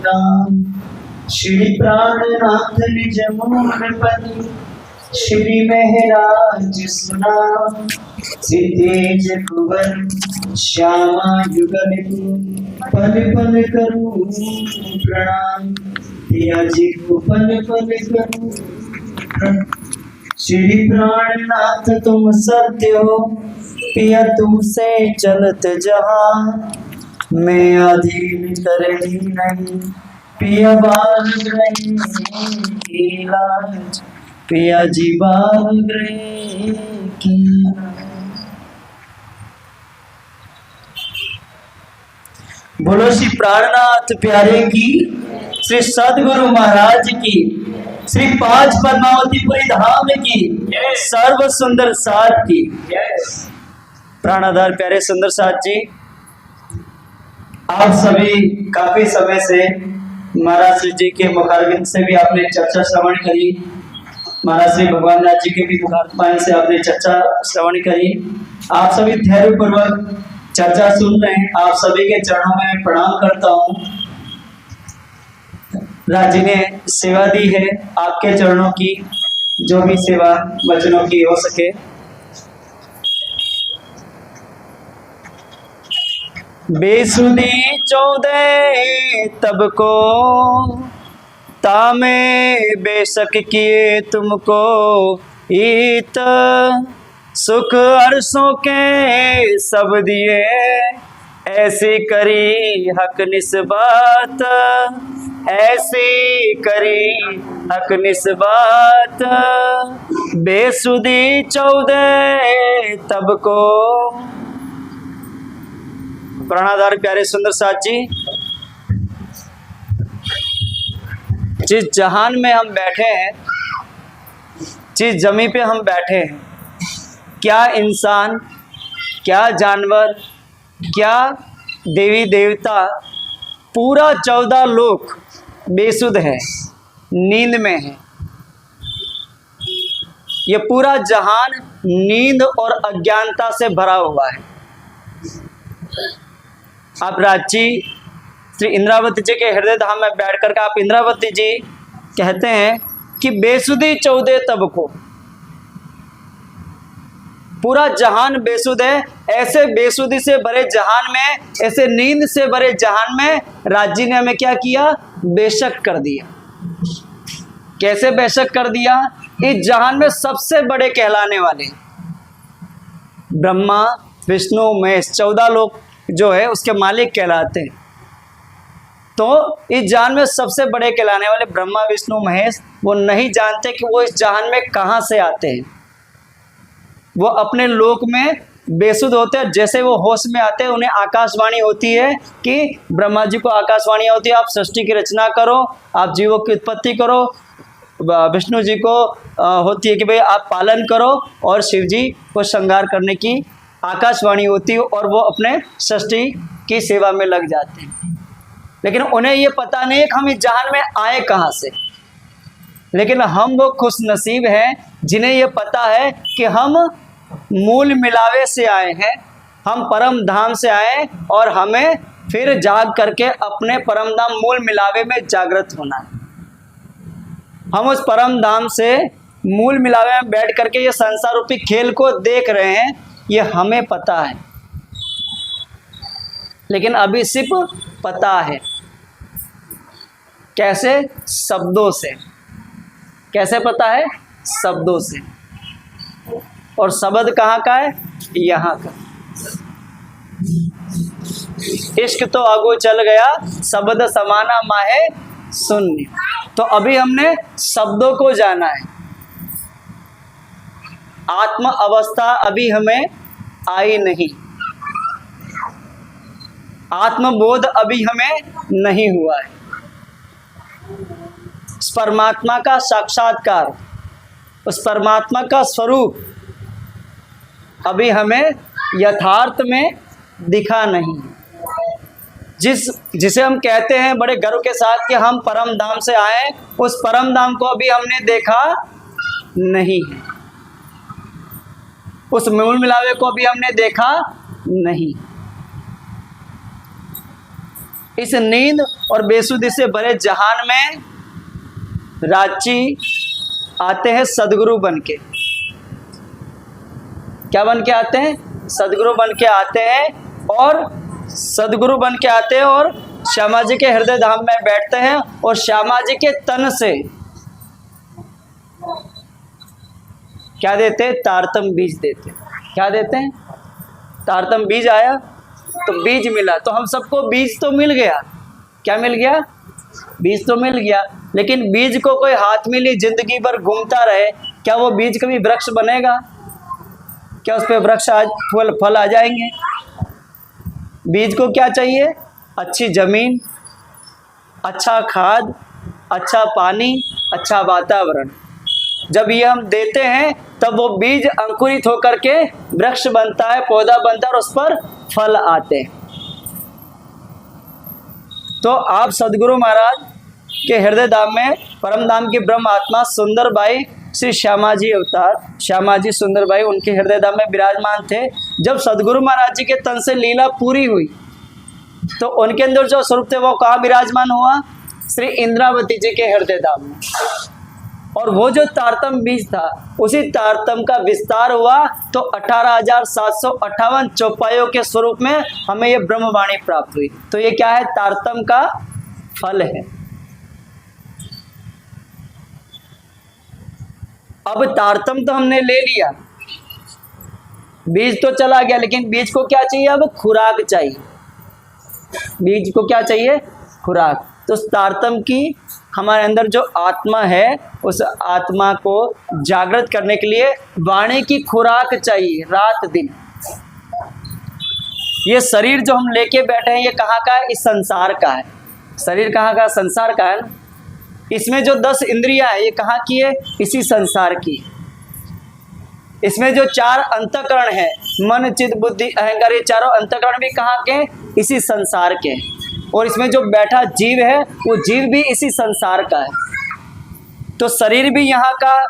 राम। श्री प्राणनाथ निज मूलपति श्री महराज सुना। तेज कुंवर श्यामा युगल पल पल करूं प्रणाम। पिया जी को पल पल करूं प्रणाम। श्री प्राणनाथ तुम सत्य हो, पिया तुमसे चलत जहां। मैं अधीन करनी नहीं, पिया बाल रही लाज। पिया जी बाल रही की। बोलो श्री प्राणनाथ प्यारे की, श्री सदगुरु महाराज की, श्री पांच पद्मावतीपुरी धाम की, सर्व सुंदर साथ की। प्राणाधार प्यारे सुंदर साथ जी, आप सभी काफी समय से महाराज श्री जी के मुखारबिंद से भी आपने चर्चा श्रवण करी। महाराज श्री भगवान दास जी के भी मुखारबिंद से आपने चर्चा श्रवण करी। आप सभी धैर्य पूर्वक चर्चा सुन रहे हैं। आप सभी के चरणों में प्रणाम करता हूँ। राज जी ने सेवा दी है, आपके चरणों की जो भी सेवा वचनों की हो सके। बेसुदी 14 तब को तामे बेशक किए तुमको ईत। सुख अरसों के सब दिए, ऐसी करी हक निस्बात। ऐसी करी हक निस्बात। बेसुदी 14 तब को। प्राणाधार प्यारे सुंदर साथ जी, जिस जहान में हम बैठे हैं, जिस जमी पे हम बैठे हैं, क्या इंसान, क्या जानवर, क्या देवी देवता, पूरा 14 लोक बेसुध है, नींद में है। ये पूरा जहान नींद और अज्ञानता से भरा हुआ है। आप रांची श्री इंद्रावती जी के हृदय धाम में बैठ करके आप इंद्रावती जी कहते हैं कि बेसुदी 14 तब को। पूरा जहान बेसुध है। ऐसे बेसुदी से भरे जहान में, ऐसे नींद से भरे जहान में राज जी ने हमें क्या किया? बेशक कर दिया। कैसे बेशक कर दिया? इस जहान में सबसे बड़े कहलाने वाले ब्रह्मा विष्णु महेश 14 लोग जो है उसके मालिक कहलाते हैं। तो इस जहान में सबसे बड़े कहलाने वाले ब्रह्मा विष्णु महेश वो नहीं जानते कि वो इस जहान में कहाँ से आते हैं। वो अपने लोक में बेसुध होते हैं। जैसे वो होश में आते हैं, उन्हें आकाशवाणी होती है कि ब्रह्मा जी को आकाशवाणी होती है, आप सृष्टि की रचना करो, आप जीवों की उत्पत्ति करो। विष्णु जी को होती है कि भाई आप पालन करो, और शिव जी को श्रृंगार करने की आकाशवाणी होती है, और वो अपने सृष्टि की सेवा में लग जाते हैं। लेकिन उन्हें ये पता नहीं है कि हम इस जहान में आए कहाँ से। लेकिन हम वो खुश नसीब हैं जिन्हें ये पता है कि हम मूल मिलावे से आए हैं, हम परम धाम से आए, और हमें फिर जाग करके अपने परम धाम मूल मिलावे में जागृत होना है। हम उस परम धाम से मूल मिलावे में बैठ करके ये संसार रूपी खेल को देख रहे हैं, ये हमें पता है। लेकिन अभी सिर्फ पता है। कैसे? शब्दों से। कैसे पता है? शब्दों से। और शब्द कहाँ का है? यहाँ का। इश्क तो आगो चल गया, शब्द समाना माहे शून्य। तो अभी हमने शब्दों को जाना है। आत्म अवस्था अभी हमें आई नहीं, आत्मबोध अभी हमें नहीं हुआ है। उस परमात्मा का साक्षात्कार, उस परमात्मा का स्वरूप अभी हमें यथार्थ में दिखा नहीं। जिसे हम कहते हैं बड़े गर्व के साथ कि हम परम धाम से आए, उस परम धाम को अभी हमने देखा नहीं है। उस मूल मिलावे को भी हमने देखा नहीं। इस नींद और बेसुधी से भरे जहान में रांची आते हैं सदगुरु बन के। क्या बन के आते हैं? सदगुरु बन के आते हैं। और सदगुरु बन के आते हैं और श्यामा जी के हृदय धाम में बैठते हैं और श्यामा जी के तन से क्या देते हैं? तारतम बीज देते हैं। क्या देते हैं? तारतम बीज आया तो बीज मिला, तो हम सबको बीज तो मिल गया। क्या मिल गया? बीज तो मिल गया, लेकिन बीज को कोई हाथ में ली जिंदगी भर घूमता रहे, क्या वो बीज कभी वृक्ष बनेगा? क्या उस पर वृक्ष आज फल आ जाएंगे? बीज को क्या चाहिए? अच्छी जमीन, अच्छा खाद, अच्छा पानी, अच्छा वातावरण। जब ये हम देते हैं तब वो बीज अंकुरित होकर के वृक्ष बनता है, पौधा बनता है और उस पर फल आते हैं। तो आप सदगुरु महाराज के हृदय धाम में परम धाम की ब्रह्म आत्मा सुंदर बाई श्री श्यामा जी अवतार श्यामा जी सुंदर बाई उनके हृदय धाम में विराजमान थे। जब सदगुरु महाराज जी के तन से लीला पूरी हुई तो उनके अंदर जो स्वरूप थे वो कहाँ विराजमान हुआ? श्री इंद्रावती जी के हृदय धाम में। और वो जो तारतम बीज था उसी तारतम का विस्तार हुआ तो 18,758 चौपाइयों के स्वरूप में हमें ये ब्रह्मवाणी प्राप्त हुई। तो ये क्या है? तारतम का फल है। अब तारतम तो हमने ले लिया, बीज तो चला गया, लेकिन बीज को क्या चाहिए? अब खुराक चाहिए। बीज को क्या चाहिए? खुराक। तो तारतम की हमारे अंदर जो आत्मा है उस आत्मा को जागृत करने के लिए वाणी की खुराक चाहिए रात दिन। ये शरीर जो हम लेके बैठे हैं ये कहाँ का है? इस संसार का है। शरीर कहाँ का? संसार का है ना। इसमें जो 10 इंद्रियां है ये कहाँ की है? इसी संसार की। इसमें जो 4 अंतःकरण है, मन चित्त बुद्धि अहंकार, ये चारों अंतःकरण भी कहाँ के? इसी संसार के। और इसमें जो बैठा जीव है वो जीव भी इसी संसार का है। तो शरीर भी यहाँ का,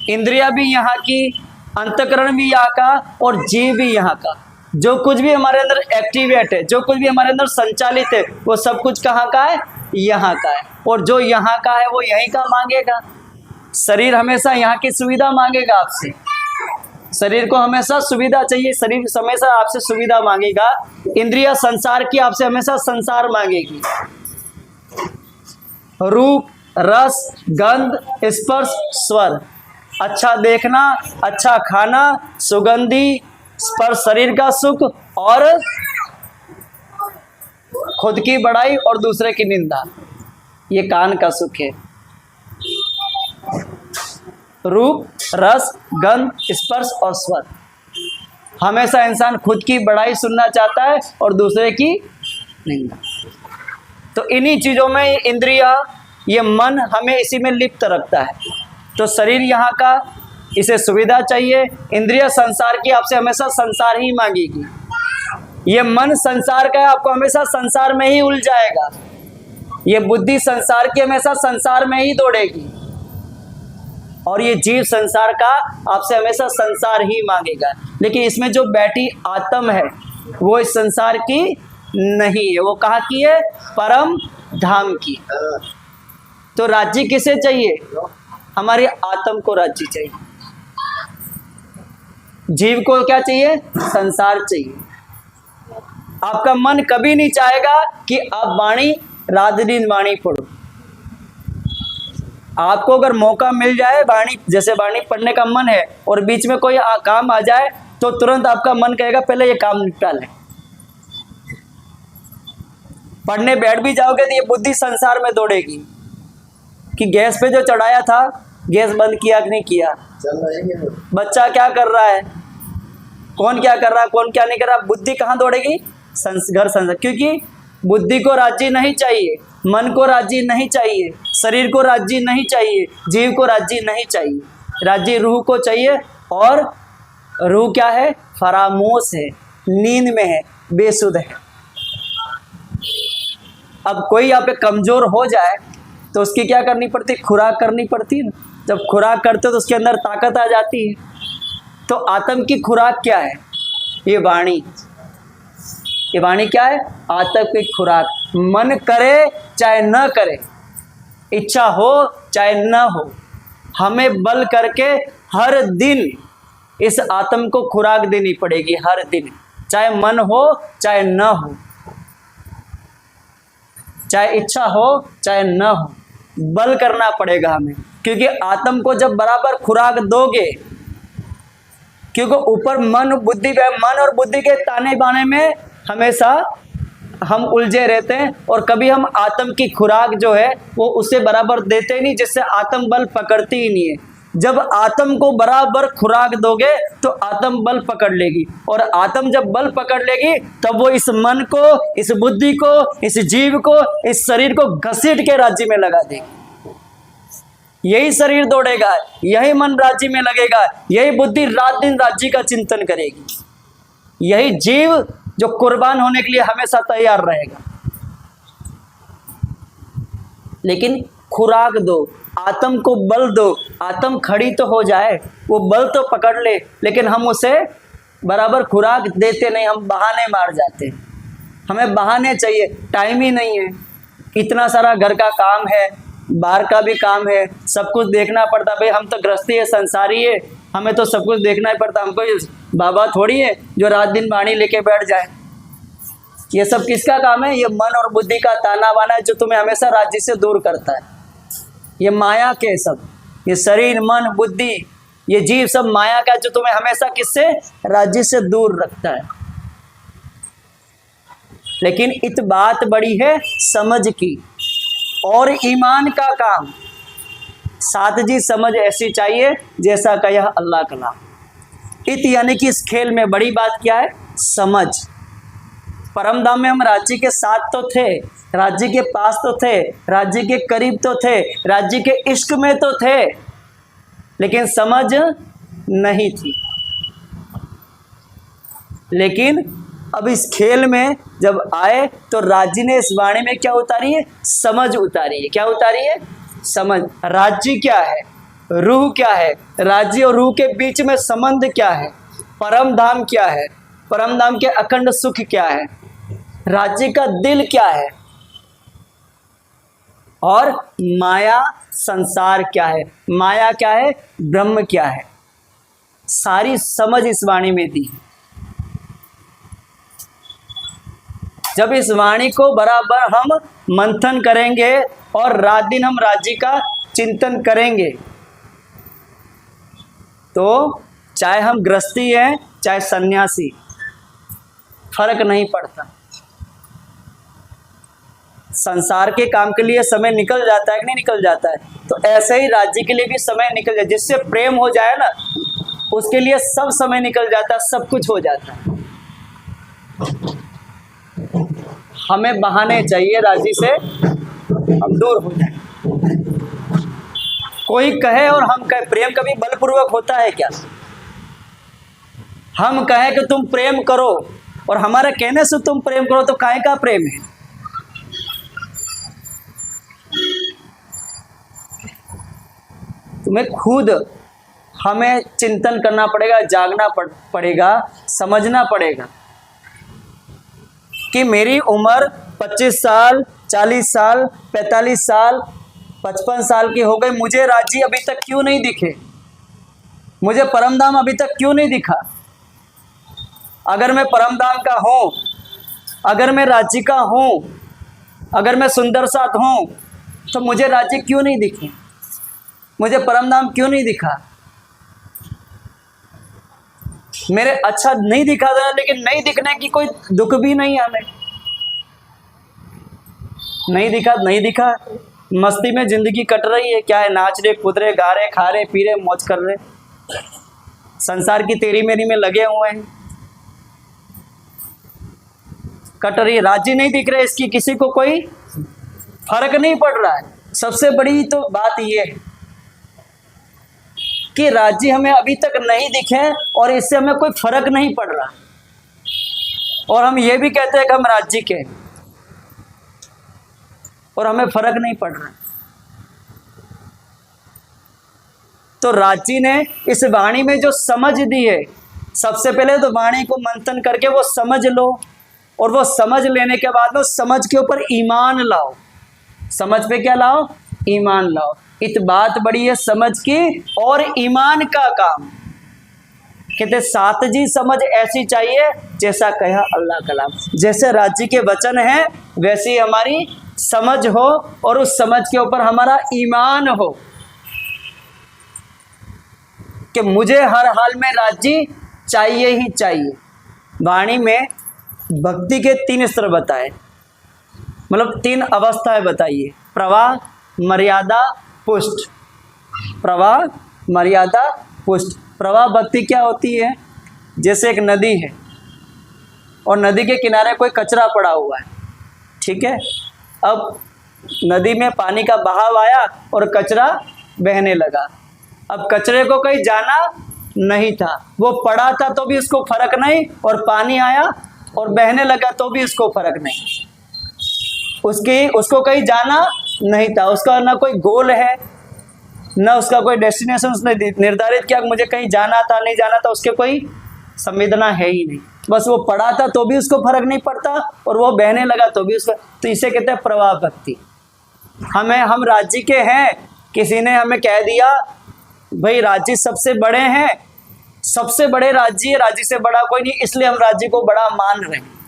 इंद्रिया भी यहाँ की, अंतःकरण भी यहाँ का और जीव भी यहाँ का। जो कुछ भी हमारे अंदर एक्टिवेट है, जो कुछ भी हमारे अंदर संचालित है, वो सब कुछ कहाँ का है? यहाँ का है। और जो यहाँ का है वो यहीं का मांगेगा। शरीर हमेशा यहाँ की सुविधा मांगेगा आपसे। शरीर को हमेशा सुविधा चाहिए, शरीर हमेशा आपसे सुविधा मांगेगा। इंद्रिया संसार की आपसे हमेशा संसार मांगेगी। रूप, रस, गंध, स्पर्श, स्वर, अच्छा देखना, अच्छा खाना, सुगंधी स्पर्श, शरीर का सुख और खुद की बड़ाई और दूसरे की निंदा, ये कान का सुख है। रूप, रस, गंध, स्पर्श और स्वर। हमेशा इंसान खुद की बड़ाई सुनना चाहता है और दूसरे की निंदा। तो इन्हीं चीज़ों में ये इंद्रिया, ये मन हमें इसी में लिप्त रखता है। तो शरीर यहाँ का, इसे सुविधा चाहिए। इंद्रिया संसार की आपसे हमेशा संसार ही मांगेगी। ये मन संसार का है, आपको हमेशा संसार में ही उलझाएगा। ये बुद्धि संसार की हमेशा संसार में ही दौड़ेगी। और ये जीव संसार का आपसे हमेशा संसार ही मांगेगा। लेकिन इसमें जो बैठी आत्म है वो इस संसार की नहीं है। वो कहाँ की है? परम धाम की। तो राज्य किसे चाहिए? हमारी आत्म को राज्य चाहिए। जीव को क्या चाहिए? संसार चाहिए। आपका मन कभी नहीं चाहेगा कि आप वाणी रात दिन वाणी पढ़ो। आपको अगर मौका मिल जाए वाणी, जैसे वाणी पढ़ने का मन है और बीच में कोई काम आ जाए तो तुरंत आपका मन कहेगा पहले ये काम निपटा लें। पढ़ने बैठ भी जाओगे तो ये बुद्धि संसार में दौड़ेगी कि गैस पे जो चढ़ाया था गैस बंद किया कि नहीं किया, बच्चा क्या कर रहा है, कौन क्या कर रहा है, कौन क्या नहीं कर रहा। बुद्धि कहाँ दौड़ेगी? घर संसार। क्योंकि बुद्धि को राज्य नहीं चाहिए, मन को राज्य नहीं चाहिए, शरीर को राज्य नहीं चाहिए, जीव को राज्य नहीं चाहिए। राज्य रूह को चाहिए। और रूह क्या है? फरामोश है, नींद में है, बेसुध है। अब कोई यहाँ पे कमजोर हो जाए तो उसकी क्या करनी पड़ती? खुराक करनी पड़ती है। जब खुराक करते तो उसके अंदर ताकत आ जाती है। तो आत्म की खुराक क्या है? ये वाणी। ये वाणी क्या है? आत्म की खुराक। मन करे चाहे न करे, इच्छा हो चाहे न हो, हमें बल करके हर दिन इस आत्म को खुराक देनी पड़ेगी, हर दिन, चाहे मन हो चाहे न हो, चाहे इच्छा हो चाहे न हो, बल करना पड़ेगा हमें। क्योंकि आत्म को जब बराबर खुराक दोगे, क्योंकि ऊपर मन और बुद्धि के ताने बाने में हमेशा हम उलझे रहते हैं, और कभी हम आत्म की खुराक जो है वो उसे बराबर देते ही नहीं, जिससे आत्म बल पकड़ती ही नहीं है। जब आत्म को बराबर खुराक दोगे तो आत्म बल पकड़ लेगी, और आत्म जब बल पकड़ लेगी तब वो इस मन को, इस बुद्धि को, इस जीव को, इस शरीर को घसीट के राज्य में लगा देगी। यही शरीर दौड़ेगा, यही मन राज्य में लगेगा, यही बुद्धि रात दिन राज्य का चिंतन करेगी, यही जीव जो कुर्बान होने के लिए हमेशा तैयार रहेगा। लेकिन खुराक दो, आत्म को बल दो, आत्म खड़ी तो हो जाए, वो बल तो पकड़ ले, लेकिन हम उसे बराबर खुराक देते नहीं, हम बहाने मार जाते हैं। हमें बहाने चाहिए, टाइम ही नहीं है, इतना सारा घर का काम है, बाहर का भी काम है, सब कुछ देखना पड़ता। भाई हम तो गृहस्थी है, संसारी है, हमें तो सब कुछ देखना ही पड़ता। हमको बाबा थोड़ी है जो रात दिन वाणी लेके बैठ जाए। ये सब किसका काम है? ये मन और बुद्धि का ताना बाना है, जो तुम्हें हमेशा राज्य से दूर करता है। ये माया के सब, ये शरीर, मन, बुद्धि, ये जीव सब माया का, जो तुम्हें हमेशा किससे? राज्य से दूर रखता है। लेकिन इत बात बड़ी है समझ की और ईमान का काम। साथ जी समझ ऐसी चाहिए जैसा कहा अल्लाह कलाम। इत यानी कि इस खेल में बड़ी बात क्या है? समझ। परम धाम में हम राज्य के साथ तो थे, राज्य के पास तो थे, राज्य के करीब तो थे, राज्य के इश्क में तो थे, लेकिन समझ नहीं थी। लेकिन अब इस खेल में जब आए तो राज्य ने इस वाणी में क्या उतारी है? समझ उतारी है। क्या उतारी है? समझ। राज्य क्या है? रूह क्या है? राज्य और रूह के बीच में संबंध क्या है? परम धाम क्या है? परम धाम के अखंड सुख क्या है? राज्य का दिल क्या है? और माया संसार क्या है? माया क्या है? ब्रह्म क्या है? सारी समझ इस वाणी में दी। जब इस वाणी को बराबर हम मंथन करेंगे और रात दिन हम राज्य का चिंतन करेंगे, तो चाहे हम गृहस्थी हैं चाहे सन्यासी, फर्क नहीं पड़ता। संसार के काम के लिए समय निकल जाता है कि नहीं निकल जाता है, तो ऐसे ही राज्य के लिए भी समय निकल जाए। जिससे प्रेम हो जाए ना, उसके लिए सब समय निकल जाता है, सब कुछ हो जाता है। हमें बहाने चाहिए, राज्य से हम दूर हो जाए। कोई कहे और हम कहे, प्रेम कभी बलपूर्वक होता है क्या? हम कहें कि तुम प्रेम करो और हमारे कहने से तुम प्रेम करो, तो काहे का प्रेम है? तुम्हें खुद हमें चिंतन करना पड़ेगा, जागना पड़ेगा, समझना पड़ेगा कि मेरी उम्र 25 साल, 40 साल, 45 साल, 55 साल की हो गई, मुझे राज्य अभी तक क्यों नहीं दिखे? मुझे परमधाम अभी तक क्यों नहीं दिखा? अगर मैं परमधाम का हूँ, अगर मैं राज्य का हूँ, अगर मैं सुंदर साथ हूँ, तो मुझे राज्य क्यों नहीं दिखे? मुझे परमधाम क्यों नहीं दिखा? मेरे अच्छा नहीं दिखा था, लेकिन नहीं दिखने की कोई दुख भी नहीं हमें। नहीं दिखा, नहीं दिखा, मस्ती में जिंदगी कट रही है। क्या है? नाच रहे, कूद रहे, गा रहे, खा रहे, पी रहे, मौज कर रहे, संसार की तेरी मेरी में लगे हुए हैं, कट रही है। राज्य नहीं दिख रहे, इसकी किसी को कोई फर्क नहीं पड़ रहा है। सबसे बड़ी तो बात यह है कि राज्य हमें अभी तक नहीं दिखे और इससे हमें कोई फर्क नहीं पड़ रहा, और हम ये भी कहते हैं कि हम राज्य के, और हमें फर्क नहीं पड़ रहा। तो राज्य ने इस वाणी में जो समझ दी है, सबसे पहले तो वाणी को मंथन करके वो समझ लो और वो समझ लेने के बाद में समझ के ऊपर ईमान लाओ। समझ पे क्या लाओ? ईमान लाओ। इत बात बड़ी है समझ की और ईमान का काम। कहते सात जी समझ ऐसी चाहिए जैसा कहा अल्लाह कलाम। जैसे राज्य के वचन है वैसी हमारी समझ हो और उस समझ के ऊपर हमारा ईमान हो कि मुझे हर हाल में राज्य चाहिए ही चाहिए। वाणी में भक्ति के 3 स्तर बताए, मतलब 3 अवस्थाएं बताइए। प्रवाह, मर्यादा, पुष्ट। प्रवाह, मर्यादा, पुष्ट। प्रवाह भक्ति क्या होती है? जैसे एक नदी है और नदी के किनारे कोई कचरा पड़ा हुआ है, ठीक है। अब नदी में पानी का बहाव आया और कचरा बहने लगा। अब कचरे को कहीं जाना नहीं था, वो पड़ा था तो भी उसको फर्क नहीं, और पानी आया और बहने लगा तो भी उसको फर्क नहीं। उसको कहीं जाना नहीं था, उसका ना कोई गोल है ना उसका कोई डेस्टिनेशन उसने निर्धारित किया मुझे कहीं जाना था नहीं जाना था, उसके कोई संवेदना है ही नहीं। बस वो पड़ा था तो भी उसको फर्क नहीं पड़ता और वो बहने लगा तो भी उसको। तो इसे कहते हैं प्रवाह भक्ति। हम राज्य के हैं, किसी ने हमें कह दिया भाई राज्य सबसे बड़े हैं, सबसे बड़े राज्य, राज्य से बड़ा कोई नहीं, इसलिए हम राज्य को बड़ा मान रहे हैं।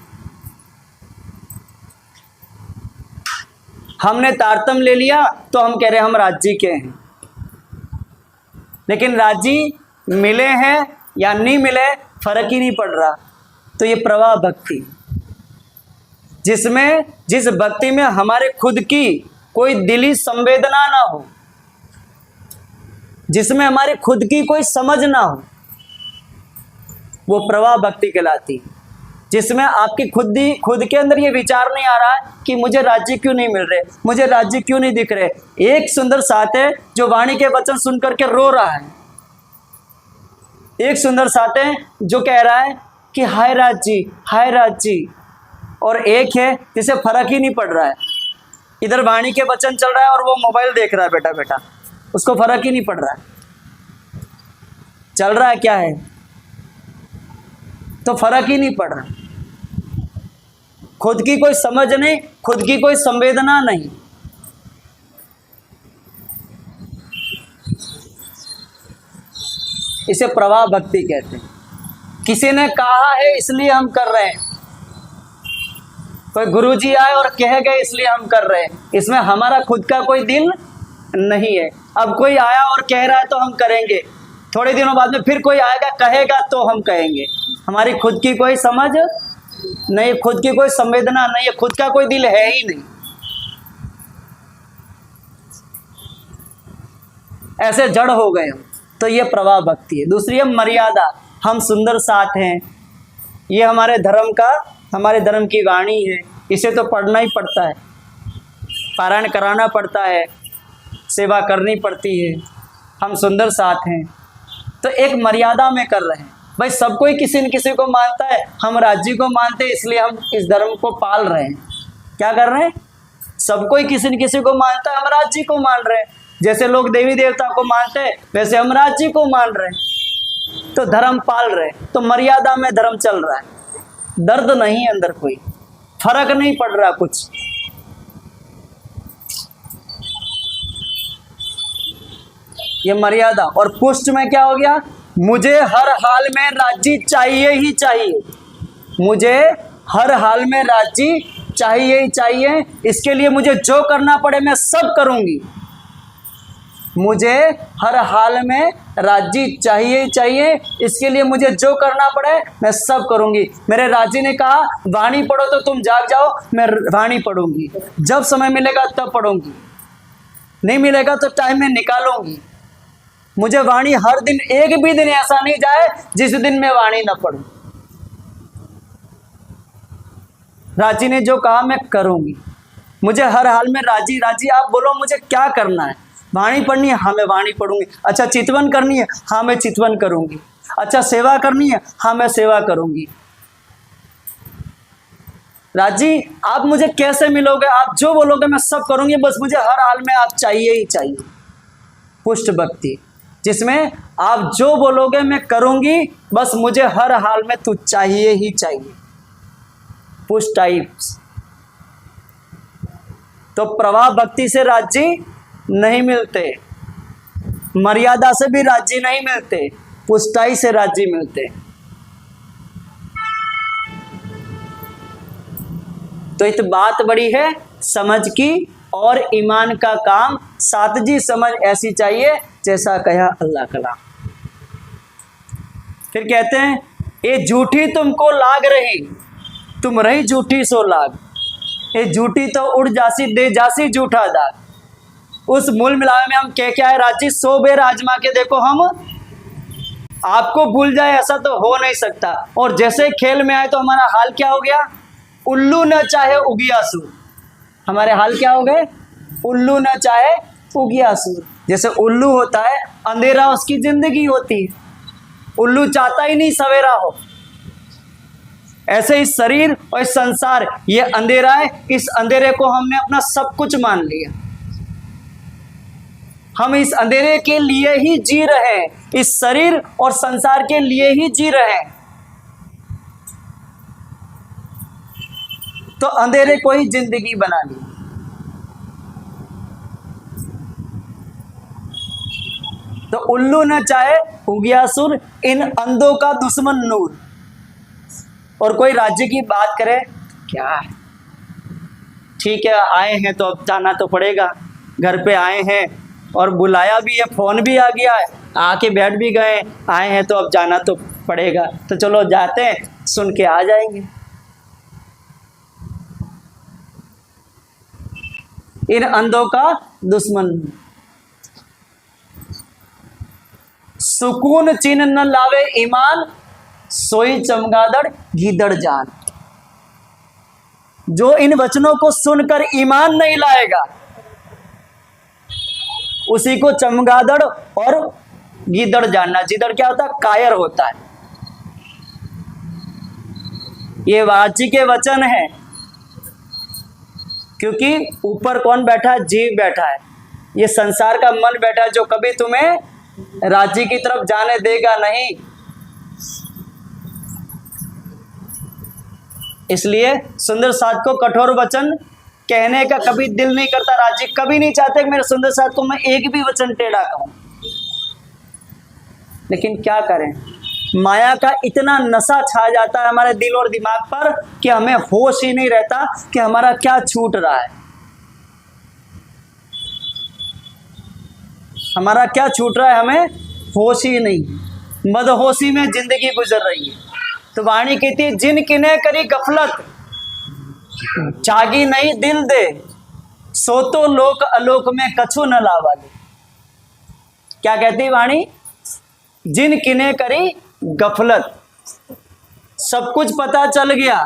हमने तारतम ले लिया तो हम कह रहे हैं हम राज्य के हैं। लेकिन राज्य मिले हैं या नहीं मिले फर्क ही नहीं पड़ रहा। तो ये प्रवाह भक्ति, जिस भक्ति में हमारे खुद की कोई दिली संवेदना ना हो, जिसमें हमारी खुद की कोई समझ ना हो, वो प्रवाह भक्ति कहलाती। जिसमें आपकी खुद के अंदर ये विचार नहीं आ रहा है कि मुझे राज्य क्यों नहीं मिल रहे, मुझे राज्य क्यों नहीं दिख रहे। एक सुंदर साथ है जो वाणी के वचन सुन करके रो रहा है, एक सुंदर साथ है जो कह रहा है कि हाय राज्य, हाय राज्य, और एक है जिसे फर्क ही नहीं पड़ रहा है। इधर वाणी के वचन चल रहा है और वो मोबाइल देख रहा है बेटा बेटा, उसको फर्क ही नहीं पड़ रहा है। चल रहा है क्या है तो फर्क ही नहीं पड़ रहा। खुद की कोई समझ नहीं, खुद की कोई संवेदना नहीं। इसे प्रवाह भक्ति कहते हैं। किसी ने कहा है इसलिए हम कर रहे हैं, कोई गुरुजी आए और कह गए इसलिए हम कर रहे हैं। इसमें हमारा खुद का कोई दिल नहीं है। अब कोई आया और कह रहा है तो हम करेंगे, थोड़े दिनों बाद में फिर कोई आएगा कहेगा तो हम कहेंगे। हमारी खुद की कोई समझ नहीं, खुद की कोई संवेदना नहीं है, खुद का कोई दिल है ही नहीं। ऐसे जड़ हो गए हम। तो ये प्रवाह भक्ति है। दूसरी है मर्यादा। हम सुंदर साथ हैं, ये हमारे धर्म की वाणी है, इसे तो पढ़ना ही पड़ता है, पारायण कराना पड़ता है, सेवा करनी पड़ती है। हम सुंदर साथ हैं तो एक मर्यादा में कर रहे हैं। भाई सब कोई किसी न किसी को मानता है, हम राज्य को मानते हैं इसलिए हम इस धर्म को पाल रहे हैं। क्या कर रहे हैं? सब कोई किसी न किसी को मानता है, हम राज्य को मान रहे हैं। जैसे लोग देवी देवता को मानते हैं वैसे हम राज्य को मान रहे हैं, तो धर्म पाल रहे हैं। तो मर्यादा में धर्म चल रहा है, दर्द नहीं अंदर, कोई फर्क नहीं पड़ रहा कुछ। ये मर्यादा। और पुष्ट में क्या हो गया? मुझे हर हाल में राज्य चाहिए ही चाहिए, मुझे हर हाल में राज्य चाहिए ही चाहिए, इसके लिए मुझे जो करना पड़े मैं सब करूंगी। मुझे हर हाल में राज्य चाहिए ही चाहिए, इसके लिए मुझे जो करना पड़े मैं सब करूंगी। मेरे राजी ने कहा वाणी पढ़ो तो तुम जाग जाओ, मैं वाणी पढ़ूंगी, जब समय मिलेगा तब पढ़ूंगी, नहीं मिलेगा तो टाइम में निकालूंगी। मुझे वाणी हर दिन, एक भी दिन ऐसा नहीं जाए जिस दिन मैं वाणी न पढ़ूं। राजी ने जो कहा मैं करूंगी। मुझे हर हाल में राजी आप बोलो मुझे क्या करना है। वाणी पढ़नी है, हाँ मैं वाणी पढ़ूंगी। अच्छा चितवन करनी है, हाँ मैं चितवन करूंगी। अच्छा सेवा करनी है, हाँ मैं सेवा करूंगी। राजी आप मुझे कैसे मिलोगे, आप जो बोलोगे मैं सब करूंगी, बस मुझे हर हाल में आप चाहिए ही चाहिए। पुष्ट भक्ति, जिसमें आप जो बोलोगे मैं करूंगी, बस मुझे हर हाल में तू चाहिए ही चाहिए। Push types. तो प्रवाह भक्ति से राज्य नहीं मिलते, मर्यादा से भी राज्य नहीं मिलते, पुष्टाई से राज्य मिलते। तो इत बात बड़ी है समझ की और ईमान का काम, सातजी समझ ऐसी चाहिए जैसा कहा अल्लाह कलाम। फिर कहते हैं ये झूठी तुमको लाग रही, तुम रही झूठी सो लाग, ये झूठी तो उड़ जासी दे जासी झूठा दाग। उस मूल मिलावे में हम क्या है राजी, 100 बेर आजमा के देखो, हम आपको भूल जाए ऐसा तो हो नहीं सकता। और जैसे खेल में आए तो हमारा हाल क्या हो गया, उल्लू न चाहे उगियासु। हमारे हाल क्या हो गए, उल्लू न चाहे उगियासु। जैसे उल्लू होता है, अंधेरा उसकी जिंदगी होती है, उल्लू चाहता ही नहीं सवेरा हो। ऐसे ही शरीर और इस संसार ये अंधेरा है, इस अंधेरे को हमने अपना सब कुछ मान लिया। हम इस अंधेरे के लिए ही जी रहे हैं, इस शरीर और संसार के लिए ही जी रहे हैं। तो अंधेरे को ही जिंदगी बना ली। तो उल्लू न चाहे उगियासुर, इन अंधों का दुश्मन नूर। और कोई राज्य की बात करे, क्या है ठीक है आए हैं तो अब जाना तो पड़ेगा, घर पे आए हैं और बुलाया भी है, फोन भी आ गया है, आके बैठ भी गए, आए हैं तो अब जाना तो पड़ेगा, तो चलो जाते हैं, सुन के आ जाएंगे। इन अंधों का दुश्मन। सुकून चिन्ह न लावे ईमान, सोई चमगादड़ गीदड़ जान। जो इन वचनों को सुनकर ईमान नहीं लाएगा उसी को चमगादड़ और गीदड़ जानना। गीदड़ क्या होता है, कायर होता है। ये वाची के वचन है, क्योंकि ऊपर कौन बैठा है, जीव बैठा है, ये संसार का मन बैठा है जो कभी तुम्हें राज्य की तरफ जाने देगा नहीं। इसलिए सुंदर साथ को कठोर वचन कहने का कभी दिल नहीं करता। राज्य कभी नहीं चाहते कि मेरे सुंदर साथ को मैं एक भी वचन टेढ़ा कहूं, लेकिन क्या करें, माया का इतना नशा छा जाता है हमारे दिल और दिमाग पर कि हमें होश ही नहीं रहता कि हमारा क्या छूट रहा है, हमारा क्या छूट रहा है, हमें होश ही नहीं। मदहोशी में जिंदगी गुजर रही है। तो वाणी कहती है जिन किन्हें करी गफलत, जागी नहीं दिल दे, सो तो लोक अलोक में कछु न लावा दे। क्या कहती वाणी, जिन किन्हें करी गफलत, सब कुछ पता चल गया,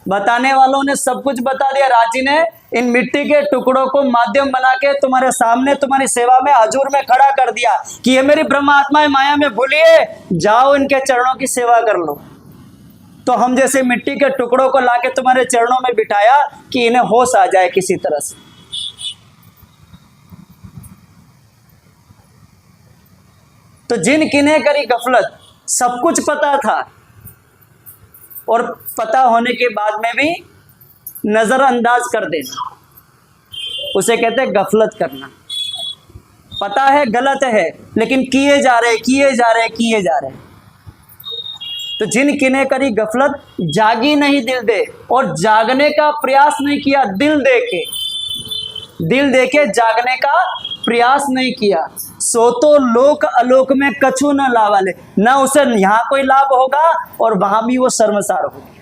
बताने वालों ने सब कुछ बता दिया। राजी ने इन मिट्टी के टुकड़ों को माध्यम बना के तुम्हारे सामने तुम्हारी सेवा में हजूर में खड़ा कर दिया कि ये मेरी ब्रह्म आत्मा माया में भूलिए, जाओ इनके चरणों की सेवा कर लो। तो हम जैसे मिट्टी के टुकड़ों को लाके तुम्हारे चरणों में बिठाया कि इन्हें होश आ जाए किसी तरह से। तो जिन किन्हें करी गफलत, सब कुछ पता था और पता होने के बाद में भी नजरअंदाज कर देना, उसे कहते हैं गफलत करना। पता है गलत है लेकिन किए जा रहे किए जा रहे किए जा रहे। तो जिन किन्हें करी गफलत, जागी नहीं दिल दे, और जागने का प्रयास नहीं किया, दिल देके जागने का प्रयास नहीं किया, सो तो लोक अलोक में कछु न लावाले, ना उसे यहां कोई लाभ होगा और वहां भी वो शर्मसार होगी।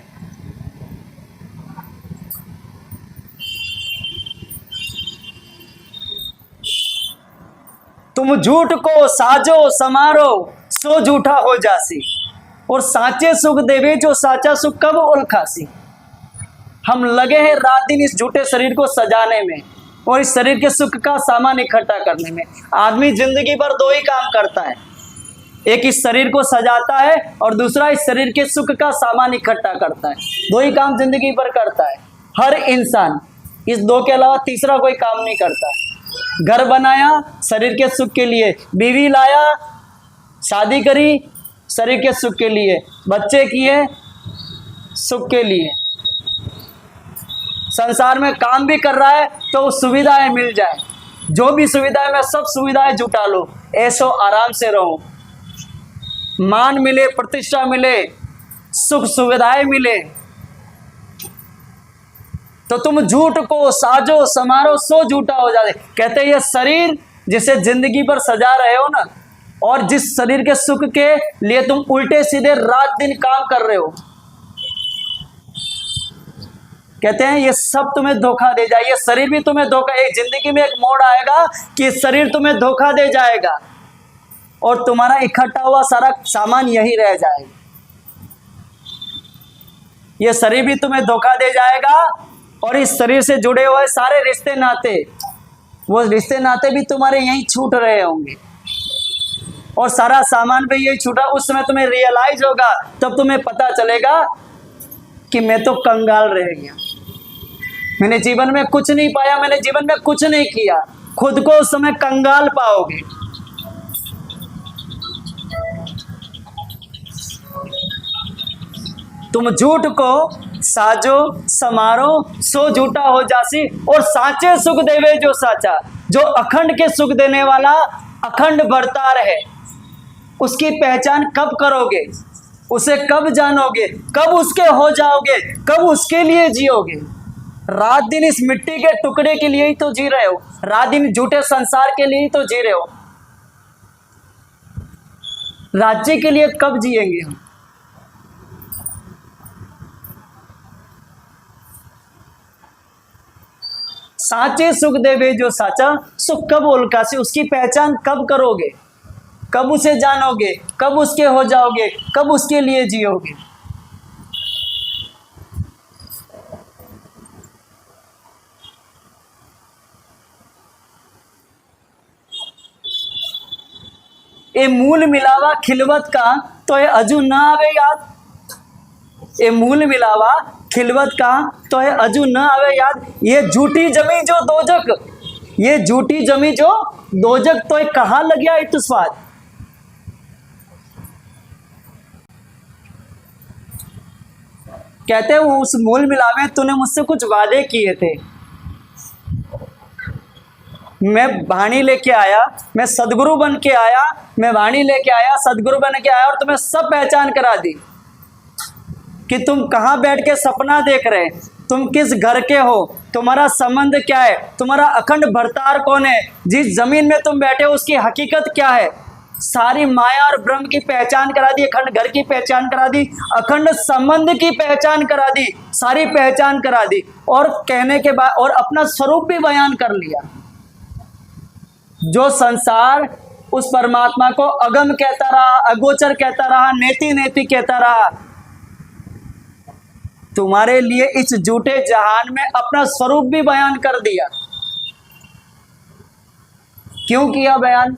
तुम झूठ को साजो समारो, सो झूठा हो जासी, और साचे सुख देवे जो साचा सुख कब उलखासी। हम लगे हैं रात दिन इस झूठे शरीर को सजाने में और इस शरीर के सुख का सामान इकट्ठा करने में। आदमी जिंदगी भर दो ही काम करता है, एक इस शरीर को सजाता है और दूसरा इस शरीर के सुख का सामान इकट्ठा करता है। दो ही काम जिंदगी भर करता है हर इंसान, इस दो के अलावा तीसरा कोई काम नहीं करता। घर बनाया शरीर के सुख के लिए, बीवी लाया, शादी करी शरीर के सुख के लिए, बच्चे किए सुख के लिए। संसार में काम भी कर रहा है तो सुविधाएं मिल जाए, जो भी सुविधाएं, मैं सब सुविधाएं जुटा लो, ऐसो आराम से रहो, मान मिले, प्रतिष्ठा मिले, सुख सुविधाएं मिले, तो तुम झूठ को साजो समारो सो झूठा हो जाते। कहते ये शरीर जिसे जिंदगी पर सजा रहे हो ना, और जिस शरीर के सुख के लिए तुम उल्टे सीधे रात दिन काम कर रहे हो, कहते हैं ये सब तुम्हें धोखा दे जाए, ये शरीर भी तुम्हें धोखा, एक जिंदगी में एक मोड़ आएगा कि शरीर तुम्हें धोखा दे जाएगा और तुम्हारा इकट्ठा हुआ सारा सामान यही रह जाएगा। ये शरीर भी तुम्हें धोखा दे जाएगा और इस शरीर से जुड़े हुए सारे रिश्ते नाते, वो रिश्ते नाते भी तुम्हारे यहीं छूट रहे होंगे और सारा सामान भी यही छूटा। उस समय तुम्हें रियलाइज होगा, तब तुम्हें पता चलेगा कि मैं तो कंगाल रह गया, मैंने जीवन में कुछ नहीं पाया, मैंने जीवन में कुछ नहीं किया। खुद को उस समय कंगाल पाओगे। तुम झूठ को साजो समारो सो झूठा हो जासी, और साचे सुख देवे जो साचा, जो अखंड के सुख देने वाला अखंड बरतार है, उसकी पहचान कब करोगे, उसे कब जानोगे, कब उसके हो जाओगे, कब उसके लिए जियोगे। रात दिन इस मिट्टी के टुकड़े के लिए ही तो जी रहे हो, रात दिन झूठे संसार के लिए ही तो जी रहे हो। राज्य के लिए कब जिएंगे हम? साचे सुख देवे जो साचा, सुख कब उल्का से, उसकी पहचान कब करोगे, कब उसे जानोगे, कब उसके हो जाओगे, कब उसके लिए जियोगे। ए मूल मिलावा खिलवत का तो ये अजू न आवे याद, ए मूल मिलावा खिलवत का तो ये अजू न आवे याद। ये झूठी जमी जो दोजक, ये झूठी जमी जो दोजक तो ये कहाँ लग गया इत स्वाद। कहते हैं उस मूल मिलावे तूने मुझसे कुछ वादे किए थे, मैं वाणी लेके आया, मैं सदगुरु बन के आया, मैं वाणी लेके आया, सदगुरु बन के आया और तुम्हें सब पहचान करा दी कि तुम कहाँ बैठ के सपना देख रहे, तुम किस घर के हो, तुम्हारा संबंध क्या है, तुम्हारा अखंड भरतार कौन है, जिस जमीन में तुम बैठे हो उसकी हकीकत क्या है। सारी माया और ब्रह्म की पहचान करा दी, अखंड घर की पहचान करा दी, अखंड संबंध की पहचान करा दी, सारी पहचान करा दी, और कहने के बाद और अपना स्वरूप भी बयान कर लिया। जो संसार उस परमात्मा को अगम कहता रहा, अगोचर कहता रहा, नेति नेति कहता रहा, तुम्हारे लिए इस झूठे जहान में अपना स्वरूप भी बयान कर दिया। क्यों किया बयान?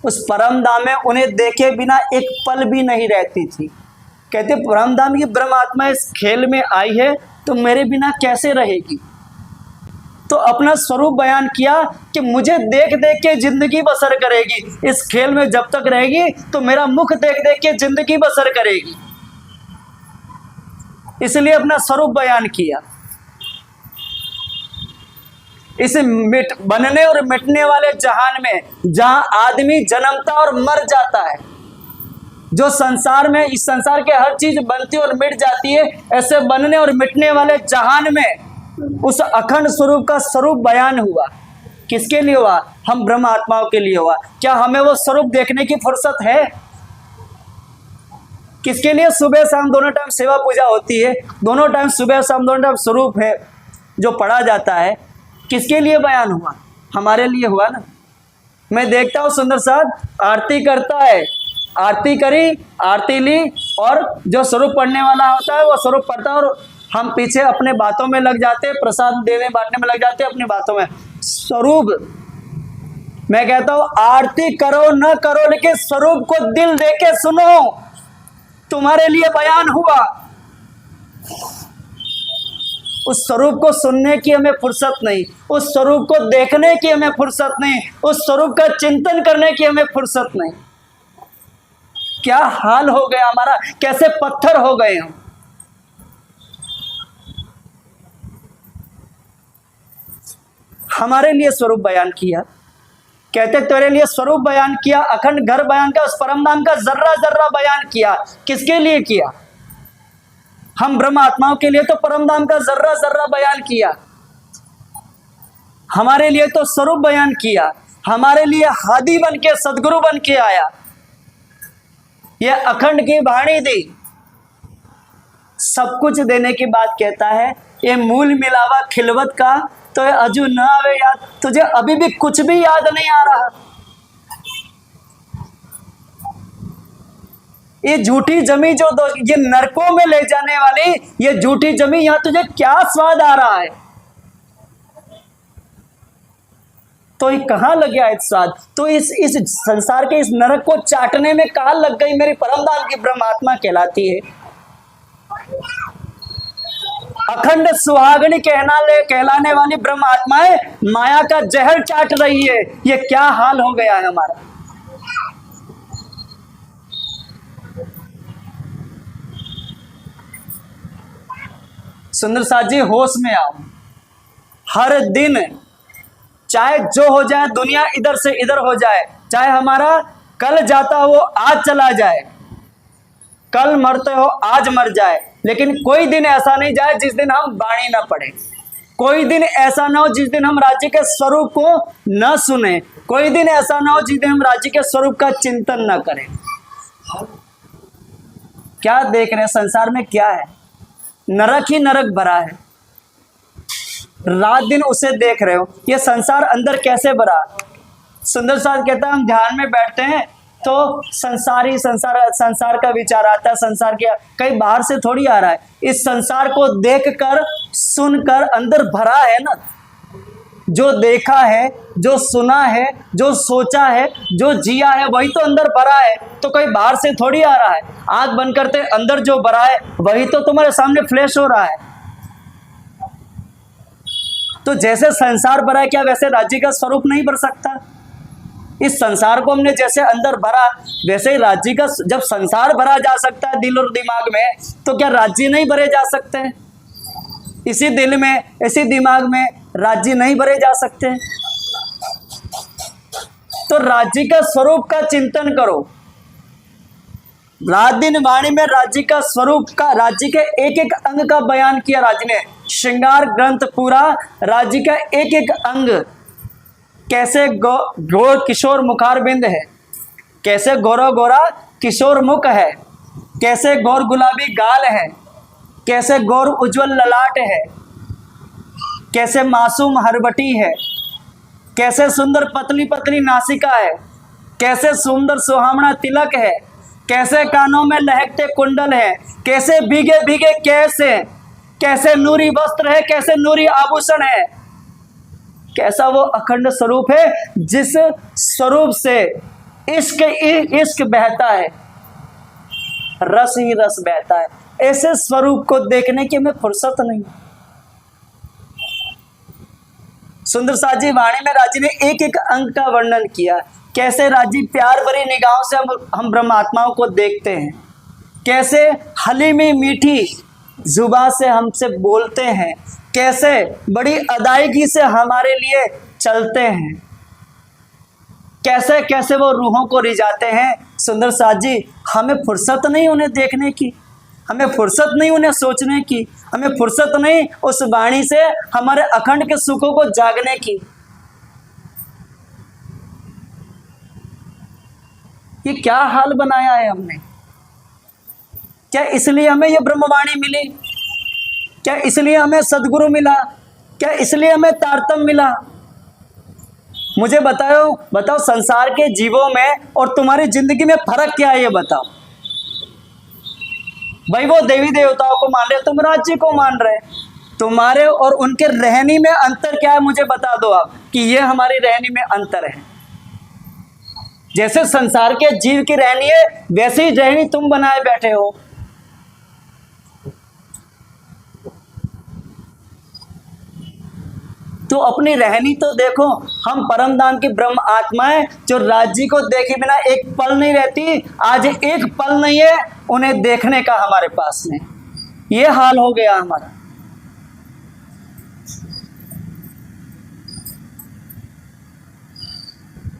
उस परम धाम में उन्हें देखे बिना एक पल भी नहीं रहती थी। कहते परम धाम की ब्रह्म आत्मा इस खेल में आई है तो मेरे बिना कैसे रहेगी। तो अपना स्वरूप बयान किया कि मुझे देख देख के जिंदगी बसर करेगी, इस खेल में जब तक रहेगी तो मेरा मुख देख देख के जिंदगी बसर करेगी, इसलिए अपना स्वरूप बयान किया। इस बनने और मिटने वाले जहान में जहां आदमी जन्मता और मर जाता है, जो संसार में इस संसार के हर चीज बनती और मिट जाती है, ऐसे बनने और मिटने वाले जहान में उस अखंड स्वरूप का स्वरूप बयान हुआ। किसके लिए हुआ? हम ब्रह्म आत्माओं के लिए हुआ। क्या हमें वो स्वरूप देखने की फुर्सत है? किसके लिए सुबह शाम दोनों टाइम सेवा पूजा होती है, दोनों टाइम सुबह शाम दोनों टाइम स्वरूप है जो पढ़ा जाता है, किसके लिए बयान हुआ? हमारे लिए हुआ ना। मैं देखता हूँ सुंदर साथ आरती करता है, आरती करी, आरती ली, और जो स्वरूप पढ़ने वाला होता है वो स्वरूप पढ़ता है और हम पीछे अपने बातों में लग जाते हैं, प्रसाद देने बांटने में लग जाते हैं अपनी बातों में। स्वरूप, मैं कहता हूँ आरती करो न करो लेकिन स्वरूप को दिल दे के सुनो, तुम्हारे लिए बयान हुआ। उस स्वरूप को सुनने की हमें फुर्सत नहीं, उस स्वरूप को देखने की हमें फुर्सत नहीं, उस स्वरूप का चिंतन करने की हमें फुर्सत नहीं। क्या हाल हो गया हमारा, कैसे पत्थर हो गए हम। हमारे लिए स्वरूप बयान किया। कहते तेरे लिए स्वरूप बयान किया, अखंड घर बयान किया, उस परम धाम का जर्रा जर्रा बयान किया। किसके लिए किया? हम ब्रह्म आत्माओं के लिए तो परम धाम का जर्रा जर्रा बयान किया, हमारे लिए तो स्वरूप बयान किया, हमारे लिए हादी बन के सदगुरु बन के आया, ये अखंड की वाणी दी। सब कुछ देने की बात कहता है ये मूल मिलावा खिलवत का, तो ये अजू न आवे याद, तुझे अभी भी कुछ भी याद नहीं आ रहा। ये झूठी जमी जो ये नरकों में ले जाने वाली ये झूठी जमी, यहां तुझे क्या स्वाद आ रहा है? तो ये कहां लग गया है स्वाद? तो इस संसार के इस नरक को चाटने में कहां लग गई मेरी परमधाम की ब्रह्मात्मा कहलाती है। अखंड सुहागनी कहलाने वाली ब्रह्म आत्माएं माया का जहर चाट रही है। ये क्या हाल हो गया है हमारा। सुंदर साथ जी होश में आओ। हर दिन चाहे जो हो जाए, दुनिया इधर से इधर हो जाए, चाहे हमारा कल जाता हो आज चला जाए, कल मरते हो आज मर जाए, लेकिन कोई दिन ऐसा नहीं जाए जिस दिन हम वाणी ना पढ़े। कोई दिन ऐसा ना हो जिस दिन हम राज्य के स्वरूप को न सुने। कोई दिन ऐसा ना हो जिस दिन हम राज्य के स्वरूप का चिंतन न करें। क्या देख रहे हैं संसार में? क्या है? नरक ही नरक भरा है। रात दिन उसे देख रहे हो। ये संसार अंदर कैसे भरा? सुंदर साथ कहता है हम ध्यान में बैठते हैं तो संसार का विचार आता है। संसार के कहीं बाहर से थोड़ी आ रहा है। इस संसार को देखकर सुनकर अंदर भरा है ना। जो देखा है, जो सुना है, जो सोचा है, जो जिया है, वही तो अंदर भरा है। तो कोई बाहर से थोड़ी आ रहा है। आंख बंद करते अंदर जो भरा है वही तो तुम्हारे सामने फ्लैश हो रहा है। तो जैसे संसार भरा है, क्या वैसे राज्य का स्वरूप नहीं भर सकता? इस संसार को हमने जैसे अंदर भरा, वैसे ही राज्य का, जब संसार भरा जा सकता है दिल और दिमाग में, तो क्या राज्य नहीं भरे जा सकते? इसी दिल में, इसी दिमाग में राज्य नहीं भरे जा सकते? तो राज्य का स्वरूप का चिंतन करो। रात दिन वाणी में राज्य का स्वरूप का, राज्य के एक एक अंग का बयान किया राज्य ने। श्रृंगार ग्रंथ पूरा राज्य का एक एक अंग, कैसे गौर किशोर मुखारबिंद है, कैसे गौरा गौरा किशोर मुख है, कैसे गौर गुलाबी गाल है, कैसे गौर उज्जवल ललाट है, कैसे मासूम हरबटी है, कैसे सुंदर पतली पतली नासिका है, कैसे सुंदर सुहावना तिलक है, कैसे कानों में लहकते कुंडल है, कैसे भीगे भीगे कैसे, कैसे नूरी वस्त्र है, कैसे नूरी आभूषण है। कैसा वो अखंड स्वरूप है जिस स्वरूप से इश्क बहता है, रस ही रस बहता है। ऐसे स्वरूप को देखने की हमें फुर्सत नहीं। सुंदर साथ जी वाणी में राजी ने एक एक अंग का वर्णन किया। कैसे राजी प्यार भरी निगाहों से हम ब्रह्मात्माओं को देखते हैं, कैसे हलीमी मीठी जुबान से हमसे बोलते हैं, कैसे बड़ी अदायगी से हमारे लिए चलते हैं, कैसे कैसे वो रूहों को रिझाते हैं। सुंदर साथ जी हमें फुर्सत नहीं उन्हें देखने की, हमें फुर्सत नहीं उन्हें सोचने की, हमें फुर्सत नहीं उस वाणी से हमारे अखंड के सुखों को जागने की। ये क्या हाल बनाया है हमने? क्या इसलिए हमें ये ब्रह्मवाणी मिली? क्या इसलिए हमें सदगुरु मिला? क्या इसलिए हमें तारतम मिला? मुझे बताओ संसार के जीवों में और तुम्हारी जिंदगी में फर्क क्या है? ये बताओ भाई। वो देवी देवताओं को मान रहे, तुम राज्य को मान रहे। तुम्हारे और उनके रहनी में अंतर क्या है? मुझे बता दो आप कि ये हमारी रहनी में अंतर है। जैसे संसार के जीव की रहनी है वैसे ही रहनी तुम बनाए बैठे हो। तो अपनी रहनी तो देखो। हम परमधाम की ब्रह्म आत्माएं जो राज्य को देखे बिना एक पल नहीं रहती, आज एक पल नहीं है उन्हें देखने का हमारे पास में। ये हाल हो गया हमारा।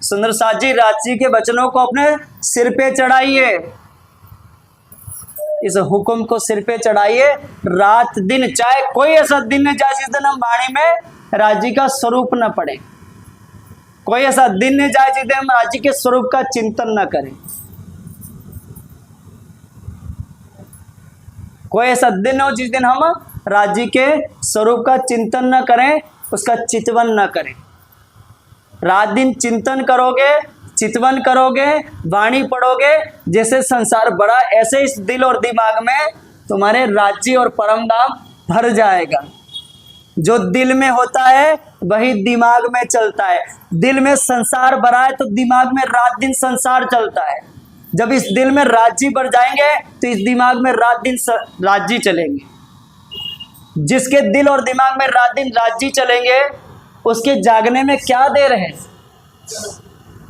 सुंदर साथ जी राज्य के वचनों को अपने सिर पे चढ़ाइए, इस हुक्म को सिर पे चढ़ाइए रात दिन, चाहे कोई ऐसा दिन न जाए जिस दिन हम वाणी में राज्य का स्वरूप न पढ़े, कोई ऐसा दिन न जाए जिस दिन हम राज्य के स्वरूप का चिंतन न करें, कोई ऐसा दिन हो जिस दिन हम राज्य के स्वरूप का चिंतन न करें, उसका चितवन न करें। रात दिन चिंतन करोगे, चितवन करोगे, वाणी पढ़ोगे, जैसे संसार बड़ा ऐसे इस दिल और दिमाग में तुम्हारे राज्य और परम धाम भर जाएगा। जो दिल में होता है वही दिमाग में चलता है। दिल में संसार भरा है तो दिमाग में रात दिन संसार चलता है। जब इस दिल में राज्य बढ़ जाएंगे तो इस दिमाग में रात दिन राज्य चलेंगे। जिसके दिल और दिमाग में रात दिन राज्य चलेंगे उसके जागने में क्या देर है।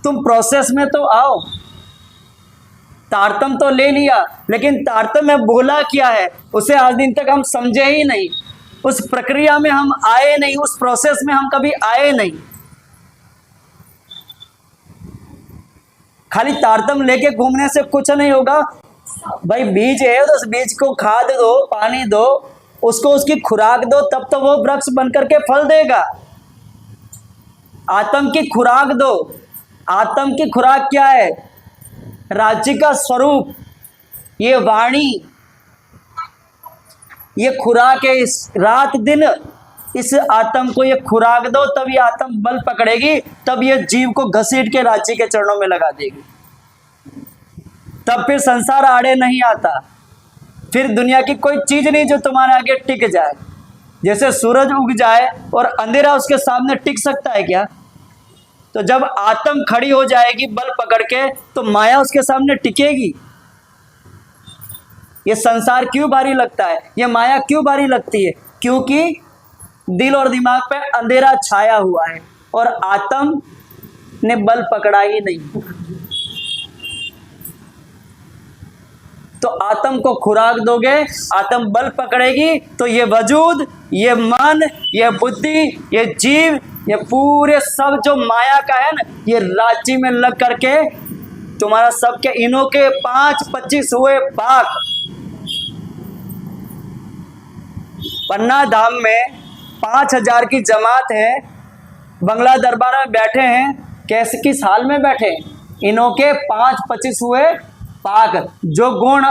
तुम प्रोसेस में तो आओ। तारतम तो ले लिया, लेकिन तारतम में बोला क्या है उसे आज दिन तक हम समझे ही नहीं। उस प्रक्रिया में हम आए नहीं, उस प्रोसेस में हम कभी आए नहीं। खाली तारतम लेके घूमने से कुछ नहीं होगा। भाई बीज है तो उस बीज को खाद दो, पानी दो, उसको उसकी खुराक दो, तब तो वो वृक्ष बनकर के फल देगा। आत्म की खुराक दो। आत्म की खुराक क्या है? राज्य का स्वरूप, ये वाणी, ये खुराक है। इस रात दिन इस आत्म को ये खुराक दो, तब ये आत्म बल पकड़ेगी, तब ये जीव को घसीट के राज्य के चरणों में लगा देगी। तब फिर संसार आड़े नहीं आता। फिर दुनिया की कोई चीज नहीं जो तुम्हारे आगे टिक जाए। जैसे सूरज उग जाए और अंधेरा उसके सामने टिक सकता है क्या? तो जब आत्म खड़ी हो जाएगी बल पकड़ के, तो माया उसके सामने टिकेगी। ये संसार क्यों भारी लगता है, ये माया क्यों भारी लगती है? क्योंकि दिल और दिमाग पे अंधेरा छाया हुआ है और आत्म ने बल पकड़ा ही नहीं। तो आत्म को खुराक दोगे, आत्म बल पकड़ेगी, तो ये वजूद, ये मन, ये बुद्धि, ये जीव, ये पूरे सब जो माया का है ना, ये राज्य में लग करके तुम्हारा सबके इनों के 5-25 हुए पाक। पन्ना धाम में 5000 की जमात है, बंगला दरबार में बैठे हैं। कैसे किस हाल में बैठे? इनों के 5-25 हुए पाक। जो गुण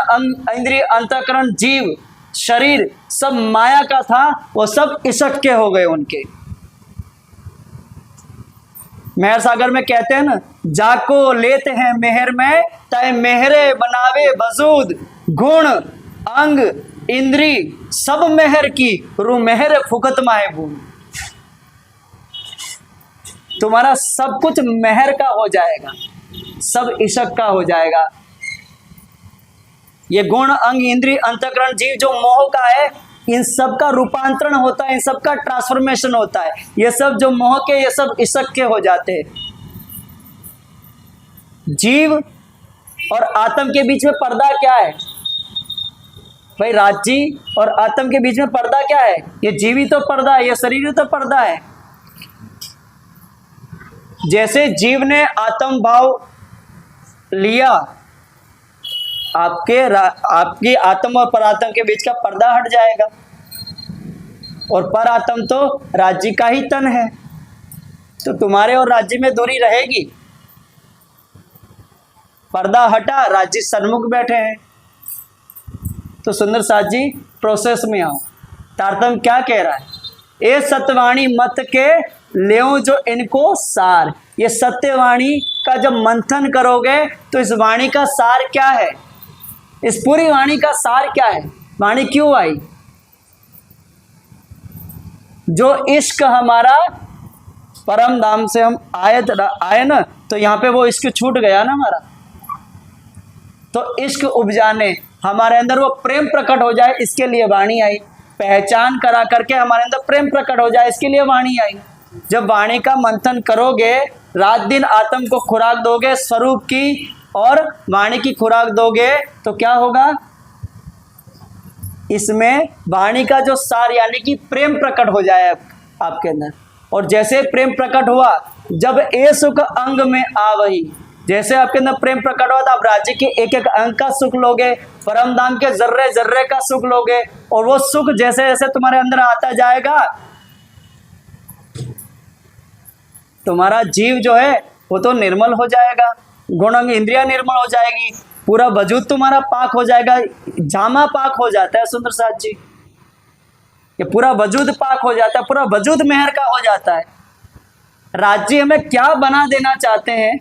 इंद्रिय अंतःकरण जीव शरीर सब माया का था, वो सब इशक के हो गए उनके। मेहर सागर में कहते हैं ना, जाको लेते हैं मेहर में, तय मेहरे बनावे वजूद। गुण अंग इंद्री सब मेहर की, रू मेहर फुकत माहे भूल। तुम्हारा सब कुछ मेहर का हो जाएगा, सब इशक का हो जाएगा। ये गुण अंग इंद्री अंतःकरण जीव जो मोह का है, इन सब का रूपांतरण होता है, इन सब का ट्रांसफॉर्मेशन होता है। ये सब जो मोह के, ये सब इशक के हो जाते हैं। जीव और आत्म के बीच में पर्दा क्या है भाई? राज्य और आत्म के बीच में पर्दा क्या है? ये जीव ही तो पर्दा है, ये शरीर ही तो पर्दा है। जैसे जीव ने आत्म भाव लिया, आपकी आत्म और परात्म के बीच का पर्दा हट जाएगा। और परात्म तो राज्य का ही तन है, तो तुम्हारे और राज्य में दूरी रहेगी। पर्दा हटा, राज्य सन्मुख बैठे हैं। तो सुंदर साथ जी प्रोसेस में आओ। तारतम क्या कह रहा है? ए सत्यवाणी मत के लेओ जो इनको सार। ये सत्यवाणी का जब मंथन करोगे तो इस वाणी का सार क्या है? इस पूरी वाणी का सार क्या है? वाणी क्यों आई? जो इश्क हमारा परम धाम से हम आए ना, तो यहाँ पे वो इश्क छूट गया ना हमारा। तो इश्क उपजाने, हमारे अंदर वो प्रेम प्रकट हो जाए, इसके लिए वाणी आई। पहचान करा करके हमारे अंदर प्रेम प्रकट हो जाए, इसके लिए वाणी आई। जब वाणी का मंथन करोगे, रात दिन आत्म को खुराक दोगे स्वरूप की और वाणी की खुराक दोगे, तो क्या होगा? इसमें वाणी का जो सार यानी कि प्रेम प्रकट हो जाए आपके अंदर। और जैसे प्रेम प्रकट हुआ, जब ए सुख अंग में आवही, जैसे आपके अंदर प्रेम प्रकट हुआ तो आप राज्य के एक एक अंग का सुख लोगे, परम धाम के जर्रे जर्रे का सुख लोगे। और वो सुख जैसे जैसे तुम्हारे अंदर आता जाएगा, तुम्हारा जीव जो है वो तो निर्मल हो जाएगा, गुण अंग इंद्रिया निर्मल हो जाएगी, पूरा वजूद तुम्हारा पाक हो जाएगा। जामा पाक हो जाता है सुंदर साथ जी, ये पूरा वजूद पाक हो जाता है, पूरा वजूद मेहर का हो जाता है। राज्य हमें क्या बना देना चाहते हैं,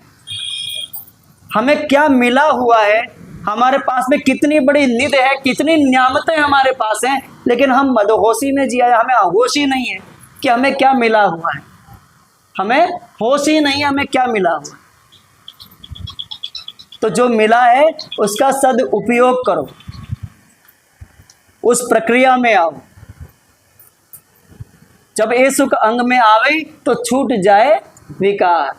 हमें क्या मिला हुआ है, हमारे पास में कितनी बड़ी निधि है, कितनी नियामतें हमारे पास हैं, लेकिन हम मदहोशी में जिया, हमें होश ही नहीं है कि हमें क्या मिला हुआ है, हमें होश ही नहीं है हमें क्या मिला हुआ है। तो जो मिला है उसका सदुपयोग करो, उस प्रक्रिया में आओ। जब ये सुख अंग में आवे तो छूट जाए विकार,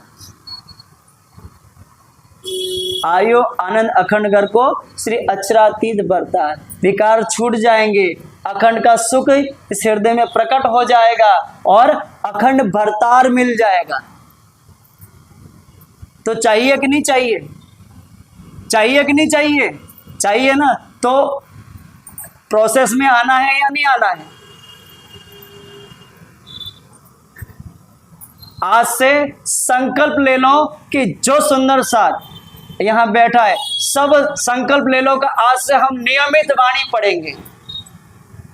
आयो आनंद अखंड घर को श्री अक्षरातीत बरता, विकार छूट जाएंगे, अखंड का सुख इस हृदय में प्रकट हो जाएगा और अखंड भरतार मिल जाएगा। तो चाहिए कि नहीं चाहिए, चाहिए कि नहीं चाहिए, चाहिए ना। तो प्रोसेस में आना है या नहीं आना है। आज से संकल्प ले लो कि जो सुंदर साथ यहाँ बैठा है, सब संकल्प ले लो कि आज से हम नियमित वाणी पढ़ेंगे।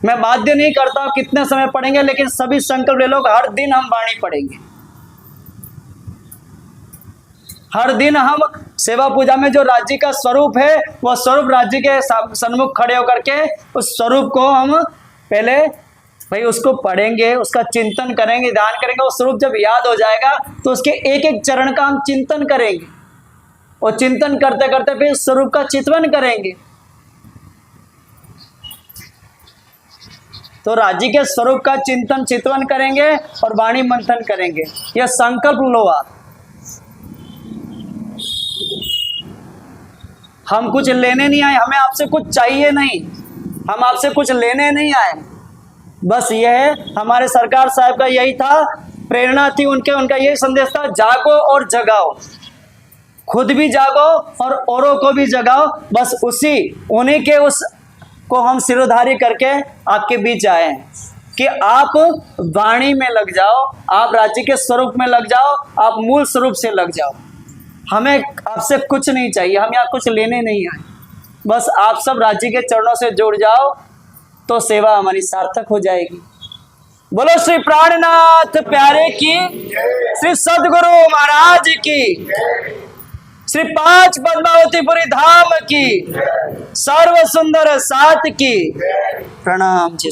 मैं बाध्य नहीं करता हूं कितने समय पढ़ेंगे, लेकिन सभी संकल्प ले लो कि हर दिन हम वाणी पढ़ेंगे। हर दिन हम सेवा पूजा में जो राज्य का स्वरूप है, वह स्वरूप राज्य के सन्मुख खड़े होकर के उस स्वरूप को हम पहले भाई उसको पढ़ेंगे, उसका चिंतन करेंगे, ध्यान करेंगे। वो स्वरूप जब याद हो जाएगा तो उसके एक एक चरण का हम चिंतन करेंगे, और चिंतन करते करते फिर स्वरूप का चितवन करेंगे। तो राज्य के स्वरूप का चिंतन चितवन करेंगे और वाणी मंथन करेंगे। यह संकल्प लो आप। हम कुछ लेने नहीं आए, हमें आपसे कुछ चाहिए नहीं, हम आपसे कुछ लेने नहीं आए। बस यह हमारे सरकार साहब का यही था, प्रेरणा थी उनका यही संदेश था, जागो और जगाओ, खुद भी जागो और औरों को भी जगाओ। बस उन्हीं के उस को हम सिरोधारी करके आपके बीच आए हैं कि आप वाणी में लग जाओ, आप राज्य के स्वरूप में लग जाओ, आप मूल स्वरूप से लग जाओ। हमें आपसे कुछ नहीं चाहिए, हम यहाँ कुछ लेने नहीं आए। बस आप सब राज्य के चरणों से जुड़ जाओ तो सेवा हमारी सार्थक हो जाएगी। बोलो श्री प्राणनाथ प्यारे की, श्री सदगुरु महाराज की, श्री पांच पद्मावतीपुरी धाम की, सर्व सुंदर सात की। प्रणाम जी।